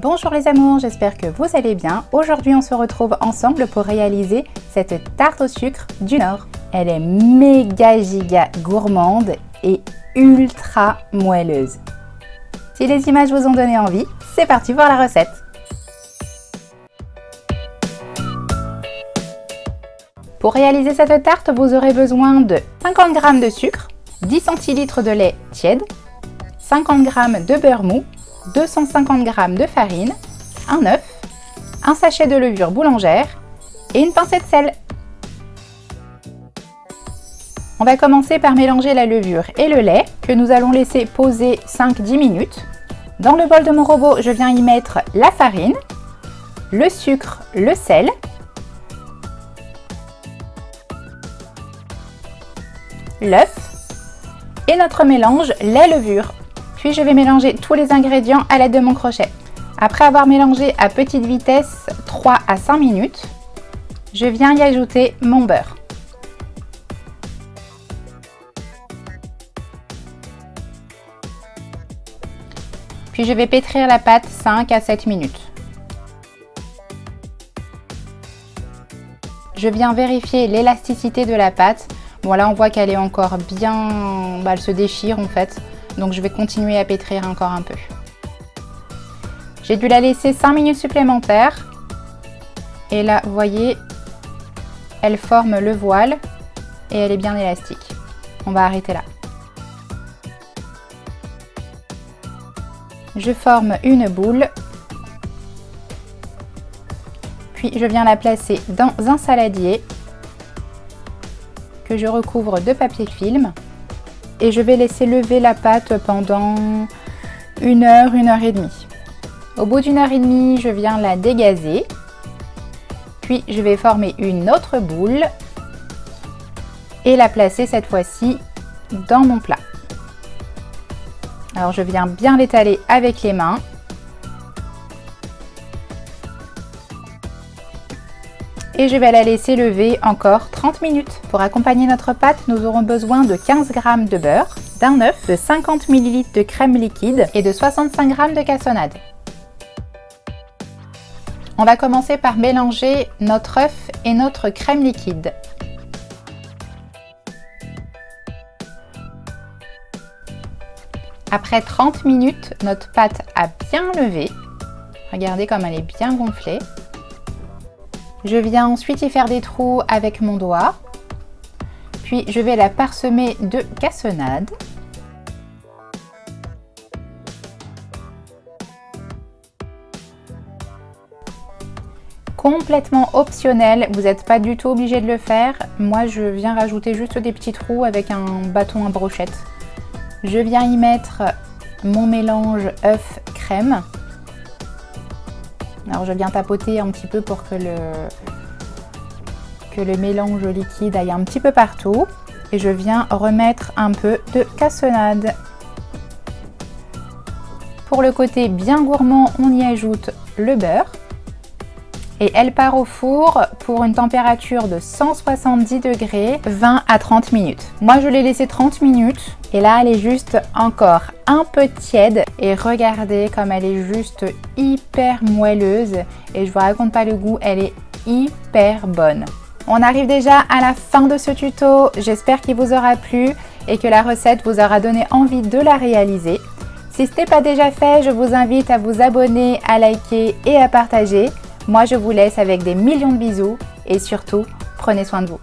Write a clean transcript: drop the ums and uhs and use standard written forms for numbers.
Bonjour les amours, j'espère que vous allez bien. Aujourd'hui on se retrouve ensemble pour réaliser cette tarte au sucre du Nord. Elle est méga giga gourmande et ultra moelleuse. Si les images vous ont donné envie, c'est parti pour la recette. Pour réaliser cette tarte, vous aurez besoin de 50 g de sucre, 10 centilitres de lait tiède, 50 g de beurre mou, 250 g de farine, un œuf, un sachet de levure boulangère et une pincée de sel. On va commencer par mélanger la levure et le lait que nous allons laisser poser 5-10 minutes. Dans le bol de mon robot, je viens y mettre la farine, le sucre, le sel, l'œuf et notre mélange lait-levure. Puis je vais mélanger tous les ingrédients à l'aide de mon crochet. Après avoir mélangé à petite vitesse 3 à 5 minutes, je viens y ajouter mon beurre. Puis je vais pétrir la pâte 5 à 7 minutes. Je viens vérifier l'élasticité de la pâte. Bon là on voit qu'elle est encore bien, elle se déchire en fait. Donc je vais continuer à pétrir encore un peu. J'ai dû la laisser 5 minutes supplémentaires. Et là, vous voyez, elle forme le voile et elle est bien élastique. On va arrêter là. Je forme une boule. Puis je viens la placer dans un saladier que je recouvre de papier film. Et je vais laisser lever la pâte pendant 1 heure, 1 heure et demie. Au bout d'1 heure et demie, je viens la dégazer. Puis je vais former une autre boule et la placer cette fois-ci dans mon plat. Alors je viens bien l'étaler avec les mains. Et je vais la laisser lever encore 30 minutes. Pour accompagner notre pâte, nous aurons besoin de 15 g de beurre, d'un œuf, de 50 ml de crème liquide et de 65 g de cassonade. On va commencer par mélanger notre œuf et notre crème liquide. Après 30 minutes, notre pâte a bien levé. Regardez comme elle est bien gonflée. Je viens ensuite y faire des trous avec mon doigt. Puis je vais la parsemer de cassonade. Complètement optionnel, vous n'êtes pas du tout obligé de le faire. Moi je viens rajouter juste des petits trous avec un bâton à brochette. Je viens y mettre mon mélange œuf-crème. Alors je viens tapoter un petit peu pour que le mélange liquide aille un petit peu partout. Et je viens remettre un peu de cassonade. Pour le côté bien gourmand, on y ajoute le beurre. Et elle part au four pour une température de 170 degrés, 20 à 30 minutes. Moi, je l'ai laissé 30 minutes et là, elle est juste encore un peu tiède. Et regardez comme elle est juste hyper moelleuse. Et je vous raconte pas le goût, elle est hyper bonne. On arrive déjà à la fin de ce tuto. J'espère qu'il vous aura plu et que la recette vous aura donné envie de la réaliser. Si ce n'est pas déjà fait, je vous invite à vous abonner, à liker et à partager. Moi, je vous laisse avec des millions de bisous et surtout, prenez soin de vous.